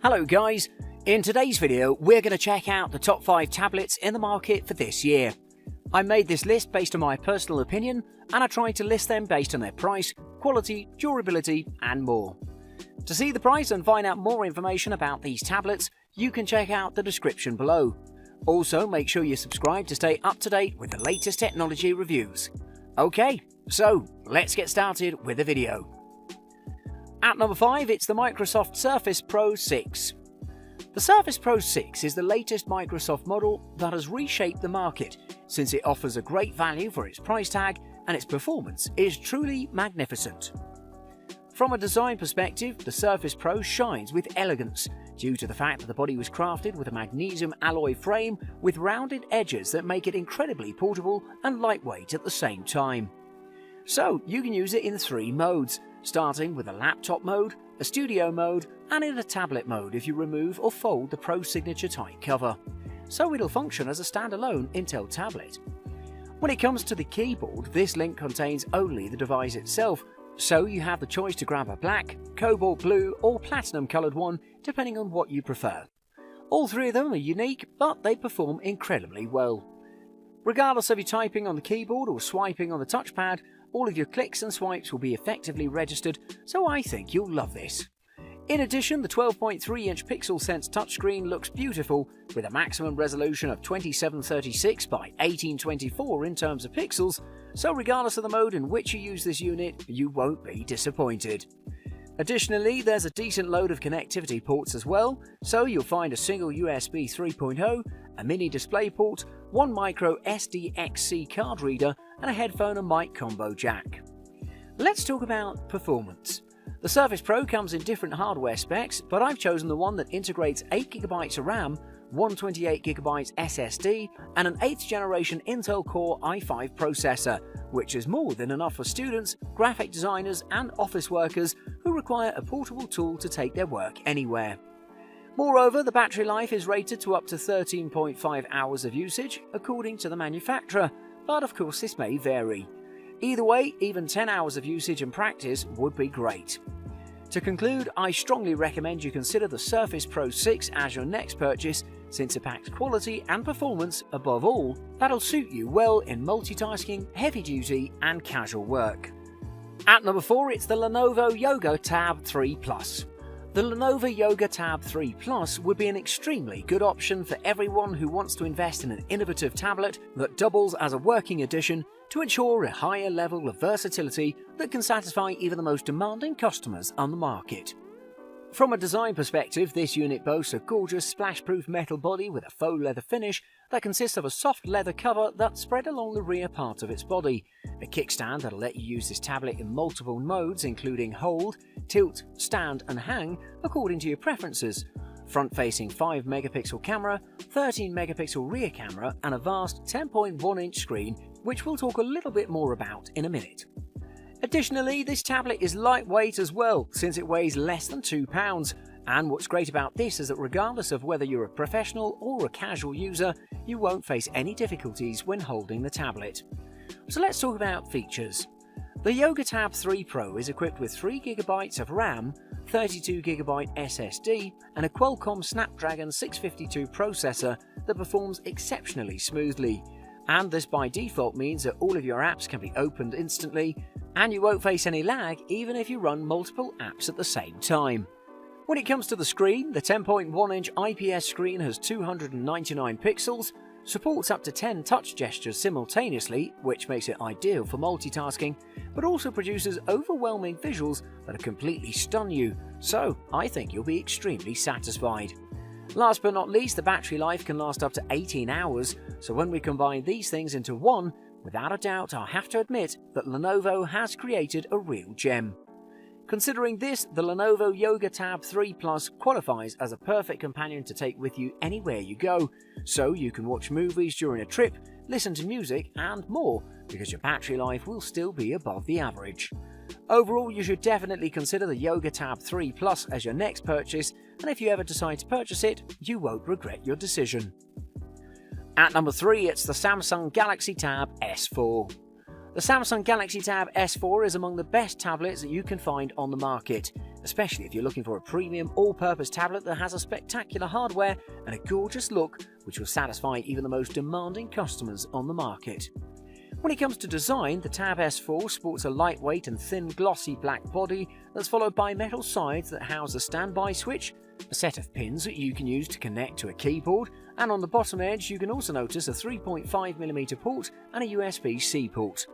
Hello guys, in today's video we're going to check out the top 5 tablets in the market for this year. I made this list based on my personal opinion and I tried to list them based on their price, quality, durability and more. To see the price and find out more information about these tablets, you can check out the description below. Also make sure you subscribe to stay up to date with the latest technology reviews. Okay, so let's get started with the video. At number 5, it's the Microsoft Surface Pro 6. The Surface Pro 6 is the latest Microsoft model that has reshaped the market since it offers a great value for its price tag and its performance is truly magnificent. From a design perspective, the Surface Pro shines with elegance due to the fact that the body was crafted with a magnesium alloy frame with rounded edges that make it incredibly portable and lightweight at the same time. So you can use it in 3 modes, starting with a laptop mode, a studio mode, and in a tablet mode if you remove or fold the Pro Signature type cover. So it'll function as a standalone Intel tablet. When it comes to the keyboard, this link contains only the device itself, so you have the choice to grab a black, cobalt blue, or platinum coloured one depending on what you prefer. All 3 of them are unique, but they perform incredibly well. Regardless of you typing on the keyboard or swiping on the touchpad, all of your clicks and swipes will be effectively registered, so I think you'll love this. In addition, the 12.3-inch PixelSense touchscreen looks beautiful with a maximum resolution of 2736 by 1824 in terms of pixels, so regardless of the mode in which you use this unit, you won't be disappointed. Additionally, there's a decent load of connectivity ports as well, so you'll find a single USB 3.0, a mini display port, 1 micro SDXC card reader, and a headphone and mic combo jack. Let's talk about performance. The Surface Pro comes in different hardware specs, but I've chosen the one that integrates 8GB of RAM, 128GB SSD, and an 8th generation Intel Core i5 processor, which is more than enough for students, graphic designers, and office workers who require a portable tool to take their work anywhere. Moreover, the battery life is rated to up to 13.5 hours of usage, according to the manufacturer, but of course this may vary. Either way, even 10 hours of usage in practice would be great. To conclude, I strongly recommend you consider the Surface Pro 6 as your next purchase since it packs quality and performance above all that'll suit you well in multitasking, heavy duty and casual work. At number 4, it's the Lenovo Yoga Tab 3 Plus. The Lenovo Yoga Tab 3 Plus would be an extremely good option for everyone who wants to invest in an innovative tablet that doubles as a working addition to ensure a higher level of versatility that can satisfy even the most demanding customers on the market. From a design perspective, this unit boasts a gorgeous splash-proof metal body with a faux leather finish that consists of a soft leather cover that's spread along the rear part of its body, a kickstand that'll let you use this tablet in multiple modes including hold, tilt, stand and hang according to your preferences, front-facing 5-megapixel camera, 13-megapixel rear camera and a vast 10.1-inch screen, which we'll talk a little bit more about in a minute. Additionally, this tablet is lightweight as well, since it weighs less than 2 pounds, and what's great about this is that regardless of whether you're a professional or a casual user, you won't face any difficulties when holding the tablet. So let's talk about features. The Yoga Tab 3 Pro is equipped with 3GB of RAM, 32GB SSD, and a Qualcomm Snapdragon 652 processor that performs exceptionally smoothly. And this by default means that all of your apps can be opened instantly, and you won't face any lag even if you run multiple apps at the same time. When it comes to the screen, the 10.1-inch IPS screen has 299 pixels, supports up to 10 touch gestures simultaneously, which makes it ideal for multitasking, but also produces overwhelming visuals that'll completely stun you, so I think you'll be extremely satisfied. Last but not least, the battery life can last up to 18 hours, so when we combine these things into one, without a doubt I have to admit that Lenovo has created a real gem. Considering this, the Lenovo Yoga Tab 3 Plus qualifies as a perfect companion to take with you anywhere you go, so you can watch movies during a trip, listen to music and more, because your battery life will still be above the average. Overall, you should definitely consider the Yoga Tab 3 Plus as your next purchase, and if you ever decide to purchase it, you won't regret your decision. At number 3, it's the Samsung Galaxy Tab S4. The Samsung Galaxy Tab S4 is among the best tablets that you can find on the market, especially if you're looking for a premium all-purpose tablet that has a spectacular hardware and a gorgeous look which will satisfy even the most demanding customers on the market. When it comes to design, the Tab S4 sports a lightweight and thin glossy black body that's followed by metal sides that house a standby switch, a set of pins that you can use to connect to a keyboard, and on the bottom edge you can also notice a 3.5mm port and a USB-C port.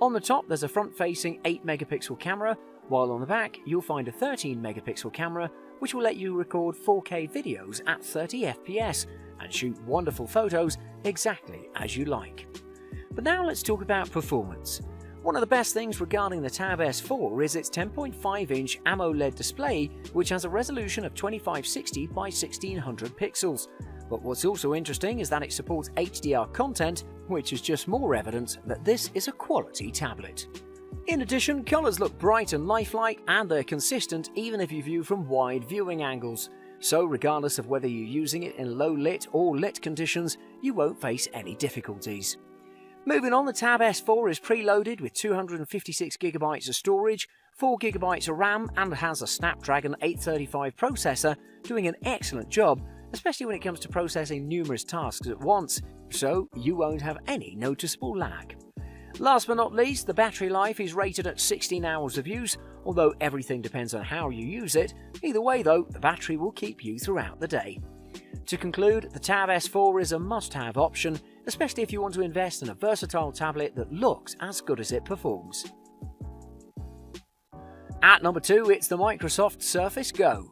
On the top there's a front-facing 8MP camera, while on the back you'll find a 13MP camera which will let you record 4K videos at 30fps and shoot wonderful photos exactly as you like. But now let's talk about performance. One of the best things regarding the Tab S4 is its 10.5-inch AMOLED display, which has a resolution of 2560 by 1600 pixels. But what's also interesting is that it supports HDR content, which is just more evidence that this is a quality tablet. In addition, colours look bright and lifelike, and they're consistent even if you view from wide viewing angles. So regardless of whether you're using it in low lit or lit conditions, you won't face any difficulties. Moving on, the Tab S4 is preloaded with 256GB of storage, 4GB of RAM, and has a Snapdragon 835 processor doing an excellent job, especially when it comes to processing numerous tasks at once, so you won't have any noticeable lag. Last but not least, the battery life is rated at 16 hours of use, although everything depends on how you use it. Either way though, the battery will keep you throughout the day. To conclude, the Tab S4 is a must-have option, especially if you want to invest in a versatile tablet that looks as good as it performs. At number 2, it's the Microsoft Surface Go.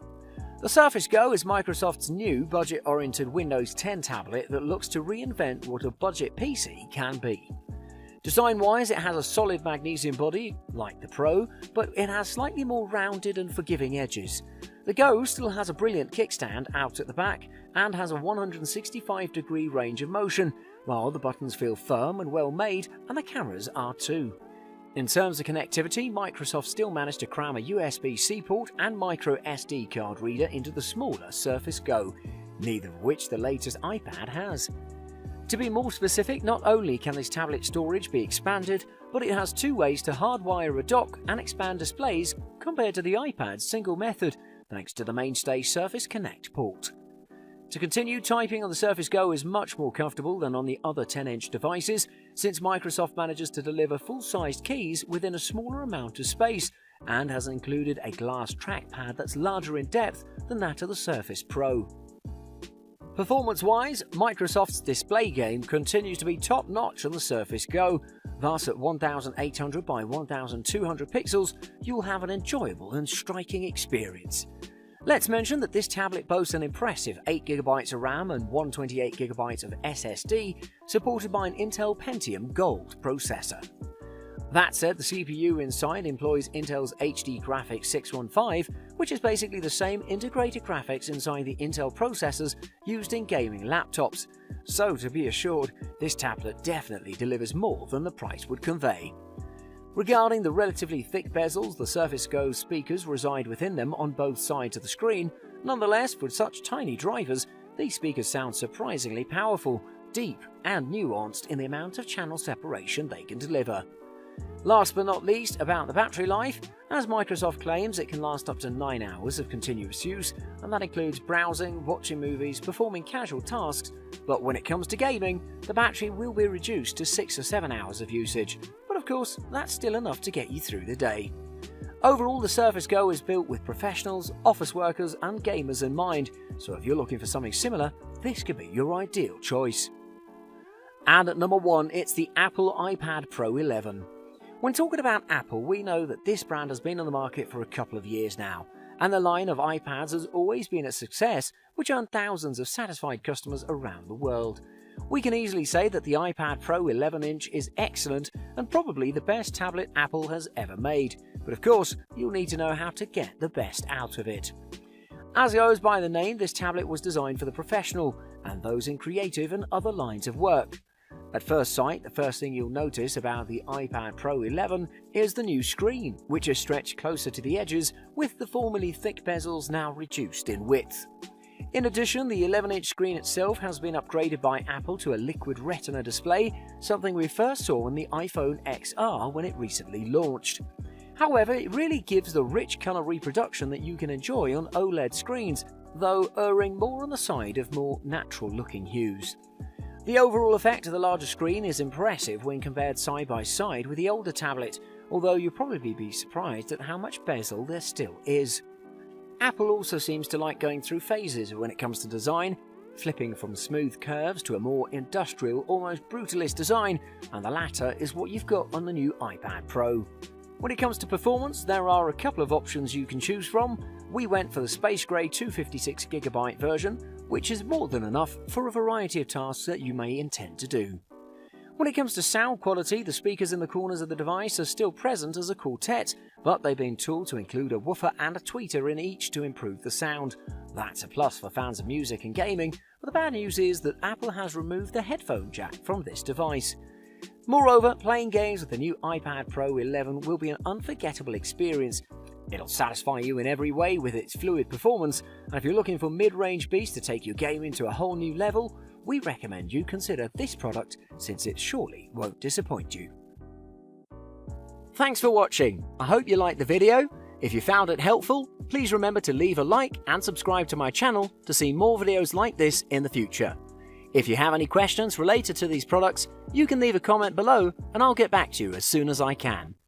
The Surface Go is Microsoft's new budget-oriented Windows 10 tablet that looks to reinvent what a budget PC can be. Design-wise, it has a solid magnesium body, like the Pro, but it has slightly more rounded and forgiving edges. The Go still has a brilliant kickstand out at the back and has a 165-degree range of motion, while the buttons feel firm and well made, and the cameras are too. In terms of connectivity, Microsoft still managed to cram a USB-C port and micro SD card reader into the smaller Surface Go, neither of which the latest iPad has. To be more specific, not only can this tablet storage be expanded, but it has 2 ways to hardwire a dock and expand displays compared to the iPad's single method, thanks to the mainstay Surface Connect port. To continue, typing on the Surface Go is much more comfortable than on the other 10-inch devices, since Microsoft manages to deliver full-sized keys within a smaller amount of space, and has included a glass trackpad that's larger in depth than that of the Surface Pro. Performance-wise, Microsoft's display game continues to be top-notch on the Surface Go. Thus, at 1800 by 1200 pixels, you'll have an enjoyable and striking experience. Let's mention that this tablet boasts an impressive 8GB of RAM and 128GB of SSD, supported by an Intel Pentium Gold processor. That said, the CPU inside employs Intel's HD Graphics 615, which is basically the same integrated graphics inside the Intel processors used in gaming laptops. So, to be assured, this tablet definitely delivers more than the price would convey. Regarding the relatively thick bezels, the Surface Go speakers reside within them on both sides of the screen. Nonetheless, for such tiny drivers, these speakers sound surprisingly powerful, deep, and nuanced in the amount of channel separation they can deliver. Last but not least, about the battery life, as Microsoft claims it can last up to 9 hours of continuous use, and that includes browsing, watching movies, performing casual tasks, but when it comes to gaming, the battery will be reduced to 6 or 7 hours of usage, but of course, that's still enough to get you through the day. Overall, the Surface Go is built with professionals, office workers, and gamers in mind, so if you're looking for something similar, this could be your ideal choice. And at number 1, it's the Apple iPad Pro 11. When talking about Apple, we know that this brand has been on the market for a couple of years now, and the line of iPads has always been a success, which earned thousands of satisfied customers around the world. We can easily say that the iPad Pro 11-inch is excellent and probably the best tablet Apple has ever made, but of course, you'll need to know how to get the best out of it. As goes by the name, this tablet was designed for the professional and those in creative and other lines of work. At first sight, the first thing you'll notice about the iPad Pro 11 is the new screen, which is stretched closer to the edges with the formerly thick bezels now reduced in width. In addition, the 11-inch screen itself has been upgraded by Apple to a liquid retina display, something we first saw on the iPhone XR when it recently launched. However, it really gives the rich colour reproduction that you can enjoy on OLED screens, though erring more on the side of more natural-looking hues. The overall effect of the larger screen is impressive when compared side by side with the older tablet, although you'll probably be surprised at how much bezel there still is. Apple also seems to like going through phases when it comes to design, flipping from smooth curves to a more industrial, almost brutalist design, and the latter is what you've got on the new iPad Pro. When it comes to performance, there are a couple of options you can choose from. We went for the space grey 256GB version, which is more than enough for a variety of tasks that you may intend to do. When it comes to sound quality, the speakers in the corners of the device are still present as a quartet, but they've been tooled to include a woofer and a tweeter in each to improve the sound. That's a plus for fans of music and gaming, but the bad news is that Apple has removed the headphone jack from this device. Moreover, playing games with the new iPad Pro 11 will be an unforgettable experience. It'll satisfy you in every way with its fluid performance, and if you're looking for mid-range beats to take your game to a whole new level, we recommend you consider this product since it surely won't disappoint you. Thanks for watching. I hope you liked the video. If you found it helpful, please remember to leave a like and subscribe to my channel to see more videos like this in the future. If you have any questions related to these products, you can leave a comment below and I'll get back to you as soon as I can.